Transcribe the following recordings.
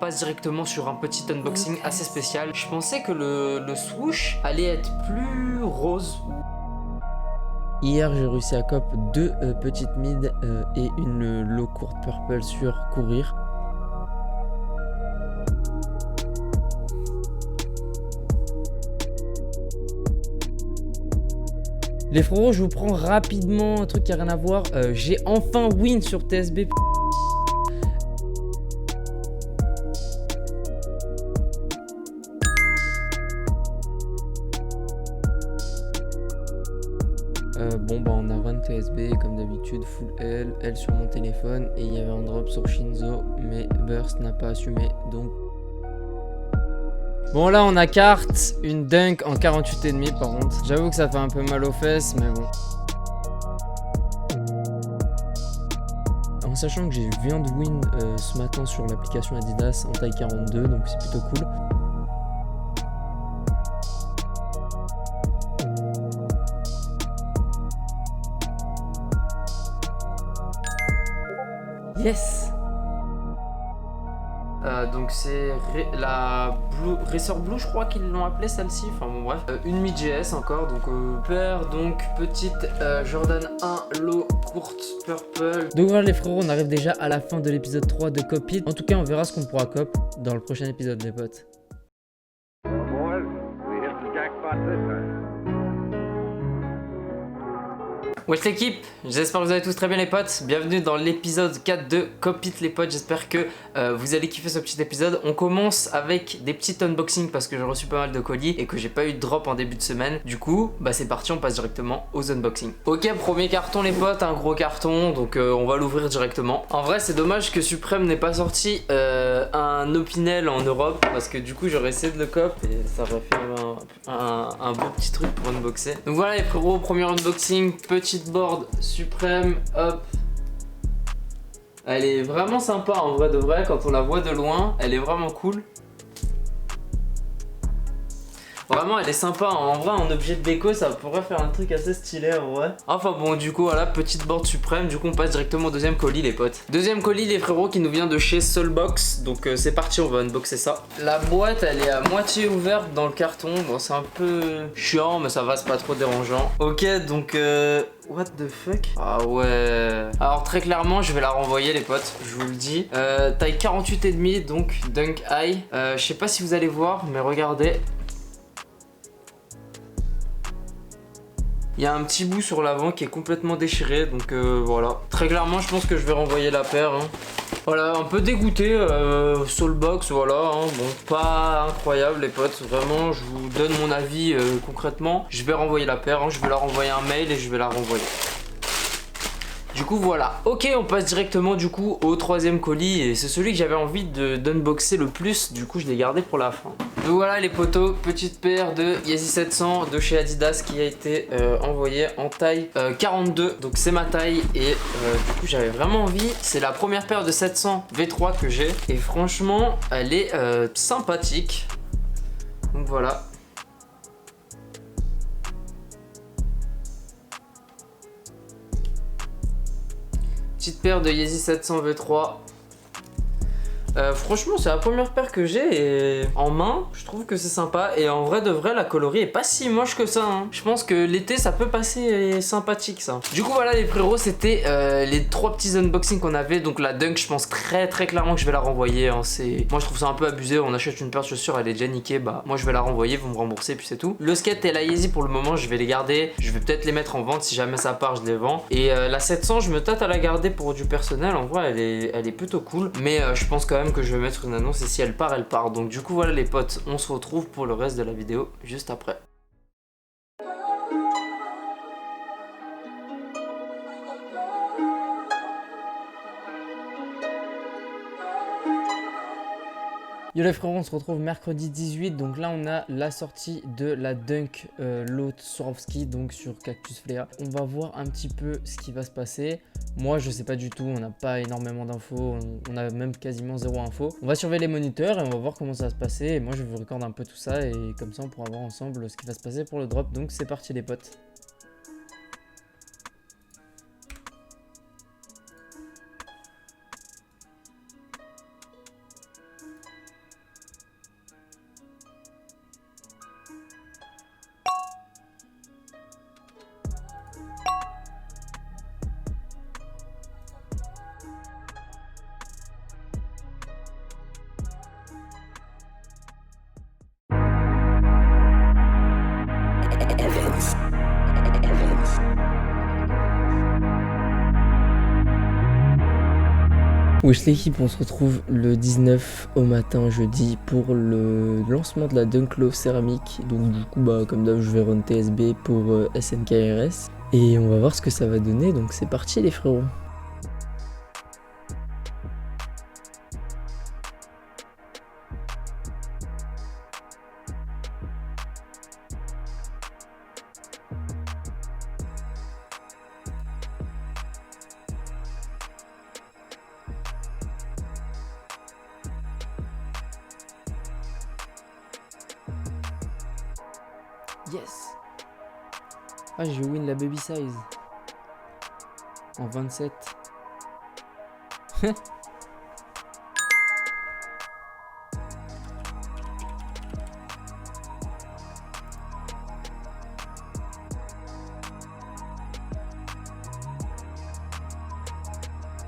passe directement sur un petit unboxing assez spécial. Je pensais que le swoosh allait être plus rose. Hier, j'ai réussi à cop 2 petites mid et une low courte purple sur courir. Les frérots, je vous prends rapidement un truc qui a rien à voir. J'ai enfin win sur TSB. Bon bah on a run TSB comme d'habitude, full L sur mon téléphone et il y avait un drop sur Shinzo mais Burst n'a pas assumé donc... Bon là on a carte, une dunk en 48,5 par contre. J'avoue que ça fait un peu mal aux fesses mais bon. En sachant que j'ai viens de win ce matin sur l'application Adidas en taille 42 donc c'est plutôt cool. Yes. Donc c'est la Blue, Racer Blue je crois qu'ils l'ont appelé celle-ci, enfin bon bref. Une mi-GS encore, donc paire, donc petite Jordan 1 low courte purple. Donc voilà les frérots, on arrive déjà à la fin de l'épisode 3 de Cop It. En tout cas on verra ce qu'on pourra cop dans le prochain épisode les potes. Wesh l'équipe, j'espère que vous allez tous très bien les potes. Bienvenue dans l'épisode 4 de Cop It les potes. J'espère que vous allez kiffer ce petit épisode. On commence avec des petits unboxings parce que j'ai reçu pas mal de colis et que j'ai pas eu de drop en début de semaine. Du coup, bah c'est parti, on passe directement aux unboxings. Ok, premier carton les potes, un gros carton, donc on va l'ouvrir directement. En vrai c'est dommage que Supreme n'ait pas sorti un Opinel en Europe parce que du coup j'aurais essayé de le cop et ça aurait fait un beau petit truc pour unboxer. Donc voilà les frérots, premier unboxing, petite board Supreme, hop. Elle est vraiment sympa en vrai de vrai, quand on la voit de loin, elle est vraiment cool. Vraiment elle est sympa, en vrai en objet de déco ça pourrait faire un truc assez stylé en vrai. Enfin bon du coup voilà, petite board Supreme, du coup on passe directement au deuxième colis les potes. Deuxième colis les frérots qui nous vient de chez Soulbox, donc c'est parti, on va unboxer ça. La boîte elle est à moitié ouverte dans le carton, bon c'est un peu chiant mais ça va, c'est pas trop dérangeant. Ok donc what the fuck? Ah ouais. Alors très clairement je vais la renvoyer les potes, je vous le dis. Taille 48,5 donc Dunk High. Je sais pas si vous allez voir mais regardez. Il y a un petit bout sur l'avant qui est complètement déchiré, donc voilà. Très clairement, je pense que je vais renvoyer la paire. Hein. Voilà, un peu dégoûté, Soulbox, voilà. Hein. Bon, pas incroyable les potes, vraiment, je vous donne mon avis concrètement. Je vais renvoyer la paire, hein. Je vais leur envoyer un mail et je vais la renvoyer. Du coup voilà, ok on passe directement du coup au troisième colis et c'est celui que j'avais envie d'unboxer le plus, du coup je l'ai gardé pour la fin. Donc voilà les potos, petite paire de Yeezy 700 de chez Adidas qui a été envoyée en taille 42, donc c'est ma taille et du coup j'avais vraiment envie, c'est la première paire de 700 V3 que j'ai et franchement elle est sympathique, donc voilà. Petite paire de Yeezy 700 V3. Franchement c'est la première paire que j'ai et en main je trouve que c'est sympa et en vrai de vrai la coloris est pas si moche que ça hein. Je pense que l'été ça peut passer sympathique ça. Du coup voilà les frérots, c'était les trois petits unboxings qu'on avait. Donc la Dunk je pense très clairement que je vais la renvoyer hein. Moi je trouve ça un peu abusé, on achète une paire de chaussures elle est déjà niquée, bah moi je vais la renvoyer, vous me remboursez puis c'est tout. Le skate et la Yeezy pour le moment je vais les garder, je vais peut-être les mettre en vente si jamais ça part je les vends. Et la 700 je me tâte à la garder pour du personnel, en vrai elle est plutôt cool. Mais je pense quand même que je vais mettre une annonce et si elle part elle part. Donc du coup voilà les potes, on se retrouve pour le reste de la vidéo juste après. Yo les frérots, on se retrouve mercredi 18, donc là on a la sortie de la Dunk Low Swarovski, donc sur Cactus Flea. On va voir un petit peu ce qui va se passer. Moi je sais pas du tout, on n'a pas énormément d'infos, on a même quasiment zéro info. On va surveiller les moniteurs et on va voir comment ça va se passer. Et moi je vous recorde un peu tout ça et comme ça on pourra voir ensemble ce qui va se passer pour le drop. Donc c'est parti les potes. Wesh l'équipe, on se retrouve le 19 au matin jeudi pour le lancement de la Dunk Low céramique. Donc du coup bah comme d'hab je vais run TSB pour SNKRS et on va voir ce que ça va donner, donc c'est parti les frérots. Yes. Ah j'ai win la baby size en 27.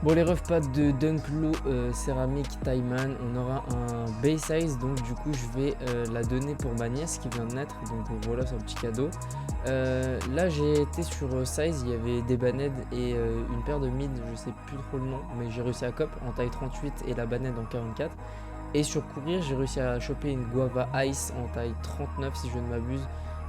Bon les refs, pas de Dunk Low céramique Taiman, on aura un base size, donc du coup je vais la donner pour ma nièce qui vient de naître, donc voilà c'est un petit cadeau. Là j'ai été sur size, il y avait des bannettes et une paire de mid, je sais plus trop le nom, mais j'ai réussi à cop en taille 38 et la bannette en 44. Et sur courir j'ai réussi à choper une guava ice en taille 39 si je ne m'abuse.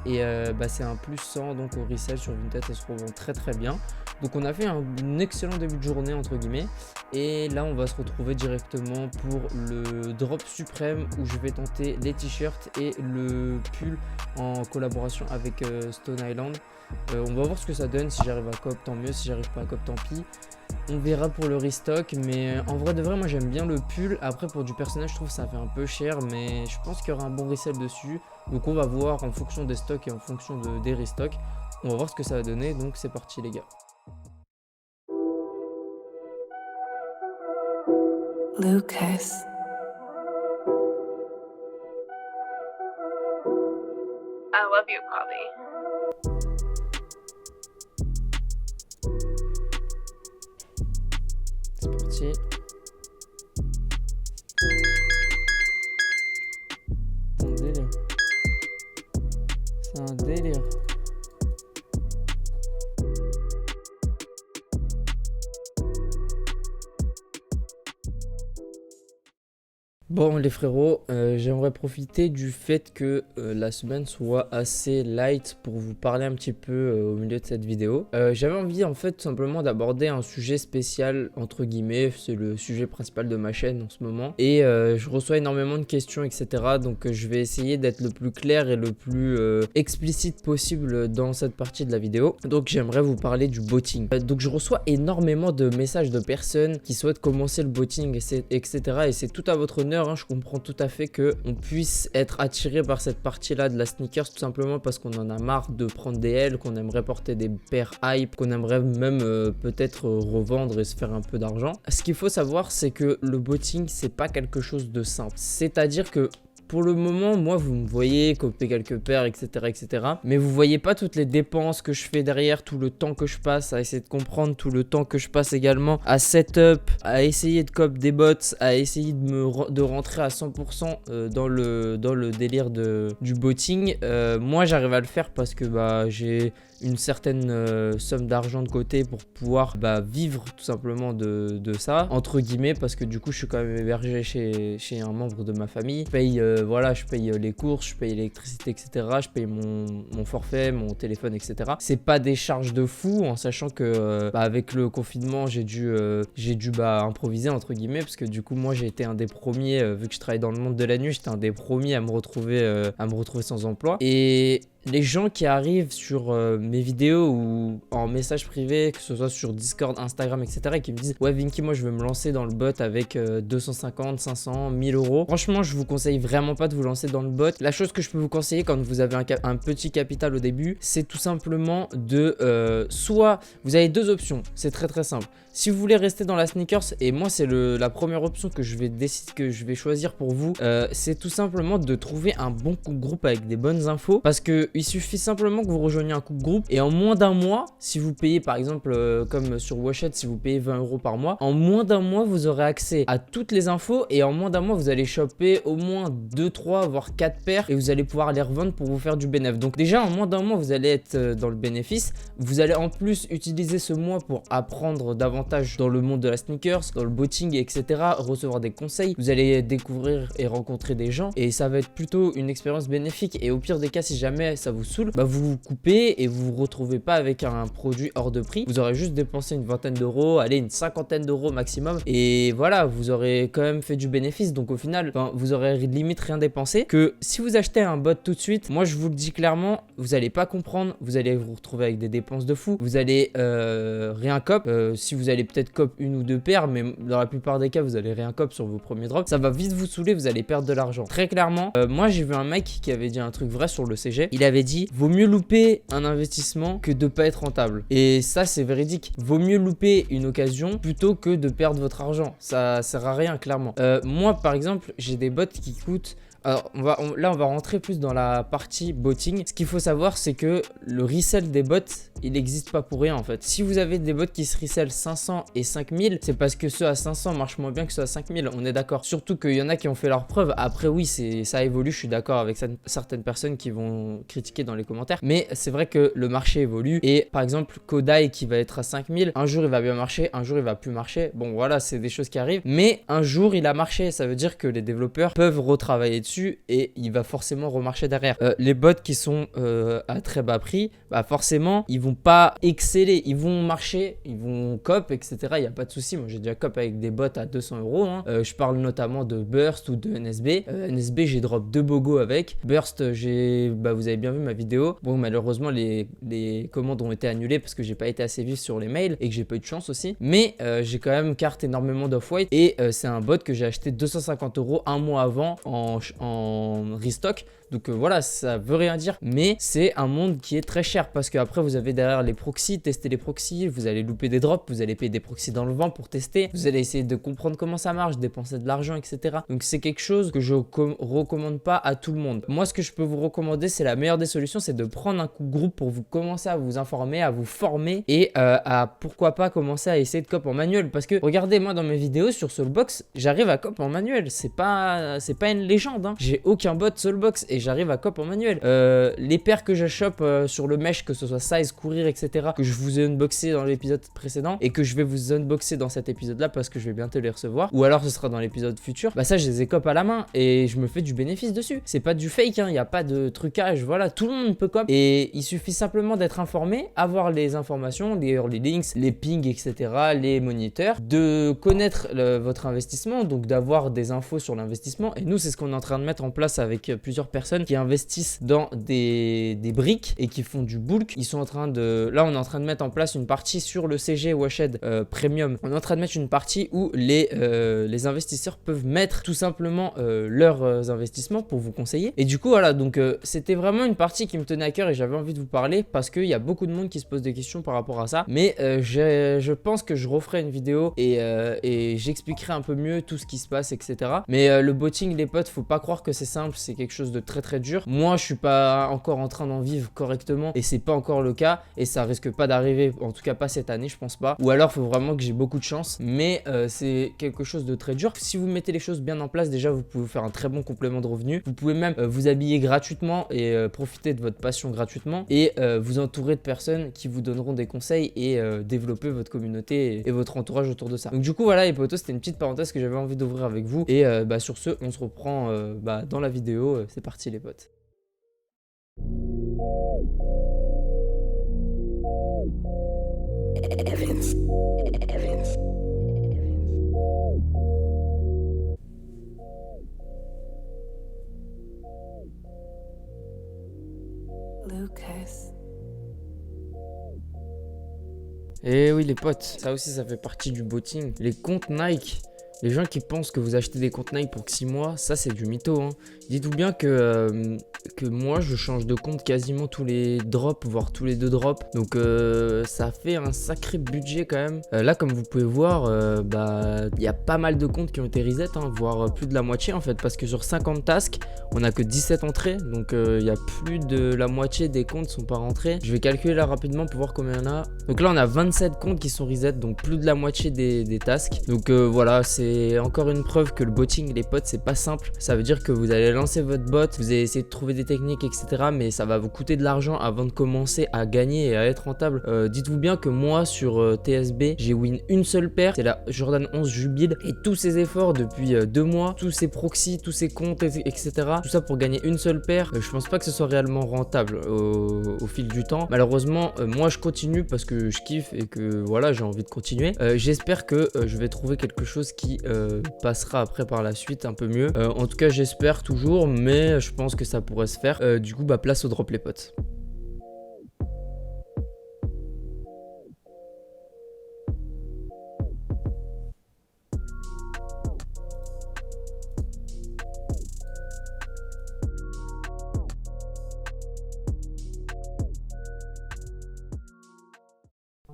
Et bah, c'est un plus 100 donc au resell sur une tête, elle se revend très très bien. Donc on a fait un excellent début de journée entre guillemets. Et là on va se retrouver directement pour le drop suprême où je vais tenter les t-shirts et le pull en collaboration avec Stone Island. On va voir ce que ça donne, si j'arrive à cop tant mieux, si j'arrive pas à cop tant pis. On verra pour le restock, mais en vrai de vrai moi j'aime bien le pull. Après pour du personnage je trouve ça fait un peu cher, mais je pense qu'il y aura un bon resell dessus. Donc on va voir en fonction des stocks et en fonction des restocks. On va voir ce que ça va donner, donc c'est parti les gars. Lucas. I love you, Poppy. C'est parti. C'est un délire. C'est un délire. Bon les frérots, j'aimerais profiter du fait que la semaine soit assez light pour vous parler un petit peu au milieu de cette vidéo. J'avais envie en fait tout simplement d'aborder un sujet spécial entre guillemets, c'est le sujet principal de ma chaîne en ce moment. Et je reçois énormément de questions etc. Donc je vais essayer d'être le plus clair et le plus explicite possible dans cette partie de la vidéo. Donc j'aimerais vous parler du botting. Donc je reçois énormément de messages de personnes qui souhaitent commencer le botting etc. Et c'est tout à votre honneur. Je comprends tout à fait qu'on puisse être attiré par cette partie là de la sneakers tout simplement parce qu'on en a marre de prendre des L, qu'on aimerait porter des paires hype, qu'on aimerait même peut-être revendre et se faire un peu d'argent. Ce qu'il faut savoir c'est que le botting c'est pas quelque chose de simple, c'est à dire que pour le moment, moi, vous me voyez copier quelques paires, etc., etc. Mais vous voyez pas toutes les dépenses que je fais derrière, tout le temps que je passe à essayer de comprendre, tout le temps que je passe également à setup, à essayer de cop des bots, à essayer de rentrer à 100% dans le délire du botting. Moi, j'arrive à le faire parce que bah, j'ai une certaine somme d'argent de côté pour pouvoir vivre tout simplement de ça, entre guillemets, parce que du coup, je suis quand même hébergé chez un membre de ma famille. Je paye voilà, je paye les courses, je paye l'électricité, etc. Je paye mon forfait, mon téléphone, etc. C'est pas des charges de fou, en sachant que avec le confinement, j'ai dû improviser entre guillemets, parce que du coup, moi, j'ai été un des premiers, vu que je travaille dans le monde de la nuit, j'étais un des premiers à me retrouver sans emploi. Et les gens qui arrivent sur mes vidéos ou en message privé, que ce soit sur Discord, Instagram, etc. et qui me disent « Ouais Vinky, moi je veux me lancer dans le bot avec 250, 500, 1000 euros. » Franchement, je vous conseille vraiment pas de vous lancer dans le bot. La chose que je peux vous conseiller quand vous avez un petit capital au début, c'est tout simplement de... soit vous avez deux options, c'est très très simple. Si vous voulez rester dans la sneakers, et moi c'est la première option que je vais choisir pour vous, c'est tout simplement de trouver un bon coup de groupe avec des bonnes infos, parce que il suffit simplement que vous rejoigniez un coup de groupe et en moins d'un mois, si vous payez par exemple comme sur Washed, si vous payez 20 € par mois, en moins d'un mois vous aurez accès à toutes les infos et en moins d'un mois vous allez choper au moins 2, 3 voire 4 paires et vous allez pouvoir les revendre pour vous faire du bénéfice. Donc déjà en moins d'un mois vous allez être dans le bénéfice, vous allez en plus utiliser ce mois pour apprendre davantage davantage dans le monde de la sneakers, dans le botting, etc. Recevoir des conseils, vous allez découvrir et rencontrer des gens et ça va être plutôt une expérience bénéfique. Et au pire des cas, si jamais ça vous saoule, bah vous vous coupez et vous vous retrouvez pas avec un produit hors de prix. Vous aurez juste dépensé une vingtaine d'euros, allez, une cinquantaine d'euros maximum, et voilà, vous aurez quand même fait du bénéfice. Donc au final, vous aurez limite rien dépensé. Que si vous achetez un bot tout de suite, moi je vous le dis clairement, vous allez pas comprendre, vous allez vous retrouver avec des dépenses de fou, vous allez rien cop, si vous allez peut-être cop une ou deux paires, mais dans la plupart des cas vous allez rien cop sur vos premiers drops, ça va vite vous saouler, vous allez perdre de l'argent. Très clairement, moi j'ai vu un mec qui avait dit un truc vrai sur le CG, il avait dit vaut mieux louper un investissement que de pas être rentable. Et ça c'est véridique, vaut mieux louper une occasion plutôt que de perdre votre argent, ça sert à rien clairement. Moi par exemple j'ai des bots qui coûtent... Alors là on va rentrer plus dans la partie botting. Ce qu'il faut savoir c'est que le resell des bots il n'existe pas pour rien en fait. Si vous avez des bots qui se resell 500 et 5000, c'est parce que ceux à 500 marchent moins bien que ceux à 5000, on est d'accord. Surtout qu'il y en a qui ont fait leurs preuves. Après oui ça évolue, je suis d'accord avec certaines personnes qui vont critiquer dans les commentaires, mais c'est vrai que le marché évolue. Et par exemple Kodai qui va être à 5000, un jour il va bien marcher, un jour il va plus marcher. Bon voilà, c'est des choses qui arrivent, mais un jour il a marché, ça veut dire que les développeurs peuvent retravailler dessus et il va forcément remarcher derrière. Les bots qui sont à très bas prix, bah forcément ils vont pas exceller, ils vont marcher, ils vont cop, etc. Il n'y a pas de souci. Moi j'ai déjà cop avec des bots à 200 euros, hein. Je parle notamment de Burst ou de NSB. NSB j'ai drop 2 bogos avec. Burst vous avez bien vu ma vidéo. Bon malheureusement les commandes ont été annulées parce que j'ai pas été assez vif sur les mails et que j'ai pas eu de chance aussi. Mais j'ai quand même carte énormément d'off-white et c'est un bot que j'ai acheté 250 euros un mois avant en restock. Donc voilà, ça veut rien dire, mais c'est un monde qui est très cher parce qu'après vous avez derrière les proxys, tester les proxys, vous allez louper des drops, vous allez payer des proxys dans le vent pour tester, vous allez essayer de comprendre comment ça marche, dépenser de l'argent, etc. Donc c'est quelque chose que je recommande pas à tout le monde. Moi ce que je peux vous recommander, c'est la meilleure des solutions, c'est de prendre un groupe pour vous commencer à vous informer, à vous former et à pourquoi pas commencer à essayer de cop en manuel. Parce que regardez, moi dans mes vidéos sur Soulbox, j'arrive à cop en manuel, c'est pas une légende, hein. J'ai aucun bot Soulbox et j'arrive à cop en manuel. Les paires que je chope sur le mesh, que ce soit size, courir, etc., que je vous ai unboxé dans l'épisode précédent et que je vais vous unboxer dans cet épisode là parce que je vais bientôt les recevoir, ou alors ce sera dans l'épisode futur, bah ça je les ai cop à la main et je me fais du bénéfice dessus. C'est pas du fake, hein, y a pas de trucage, voilà, tout le monde peut cop et il suffit simplement d'être informé, avoir les informations, les early links, les pings, etc., les moniteurs, de connaître votre investissement, donc d'avoir des infos sur l'investissement. Et nous c'est ce qu'on est en train de mettre en place avec plusieurs personnes qui investissent dans des briques et qui font du bulk. Ils sont en train de... Là, on est en train de mettre en place une partie sur le CG Washed Premium. On est en train de mettre une partie où les investisseurs peuvent mettre tout simplement leurs investissements pour vous conseiller. Et du coup, voilà, donc c'était vraiment une partie qui me tenait à cœur et j'avais envie de vous parler parce qu'il y a beaucoup de monde qui se pose des questions par rapport à ça. Mais je pense que je referai une vidéo et j'expliquerai un peu mieux tout ce qui se passe, etc. Mais le botting, les potes, faut pas croire que c'est simple, c'est quelque chose de très très dur. Moi je suis pas encore en train d'en vivre correctement et c'est pas encore le cas et ça risque pas d'arriver, en tout cas pas cette année, je pense pas, ou alors faut vraiment que j'ai beaucoup de chance, mais c'est quelque chose de très dur. Si vous mettez les choses bien en place, déjà vous pouvez faire un très bon complément de revenus, vous pouvez même vous habiller gratuitement et profiter de votre passion gratuitement et vous entourer de personnes qui vous donneront des conseils et développer votre communauté et votre entourage autour de ça. Donc du coup voilà les potos, c'était une petite parenthèse que j'avais envie d'ouvrir avec vous et sur ce on se reprend dans la vidéo. C'est parti les potes. Lucas. Et oui les potes, ça aussi ça fait partie du botting. Les comptes Nike, les gens qui pensent que vous achetez des comptes Nike pour 6 mois, ça c'est du mytho, hein. Dites-vous bien que moi je change de compte quasiment tous les drops, voire tous les 2 drops. Donc ça fait un sacré budget quand même. Là comme vous pouvez voir, il y a pas mal de comptes qui ont été reset, hein, voire plus de la moitié en fait. Parce que sur 50 tasks, on a que 17 entrées. Donc il y a plus de la moitié des comptes sont pas rentrés. Je vais calculer là rapidement pour voir combien il y en a. Donc là on a 27 comptes qui sont reset, donc plus de la moitié des tasks. Donc voilà, c'est c'est encore une preuve que le botting, les potes, c'est pas simple. Ça veut dire que vous allez lancer votre bot, vous allez essayer de trouver des techniques, etc. Mais ça va vous coûter de l'argent avant de commencer à gagner et à être rentable. Dites-vous bien que moi, sur TSB, j'ai win une seule paire, c'est la Jordan 11 Jubile. Et tous ces efforts depuis 2 mois, tous ces proxys, tous ces comptes, etc. Tout ça pour gagner une seule paire, je pense pas que ce soit réellement rentable au fil du temps. Malheureusement, moi je continue parce que je kiffe et que voilà, j'ai envie de continuer. J'espère que je vais trouver quelque chose qui passera après par la suite un peu mieux. En tout cas, j'espère toujours, mais je pense que ça pourrait se faire. Du coup, bah place au drop les potes.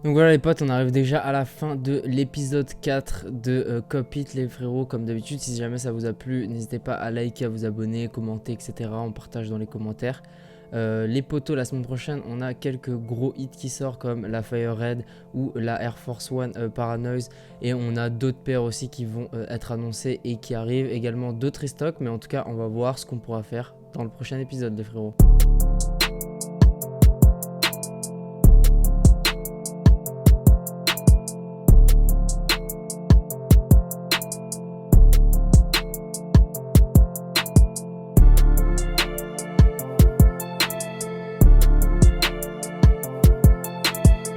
Donc voilà les potes, on arrive déjà à la fin de l'épisode 4 de Cop It les frérots. Comme d'habitude, si jamais ça vous a plu, n'hésitez pas à liker, à vous abonner, commenter, etc. On partage dans les commentaires. Les potos, la semaine prochaine, on a quelques gros hits qui sortent comme la Fire Red ou la Air Force One Paranoise. Et on a d'autres paires aussi qui vont être annoncées et qui arrivent. Également d'autres stocks, mais en tout cas, on va voir ce qu'on pourra faire dans le prochain épisode les frérots.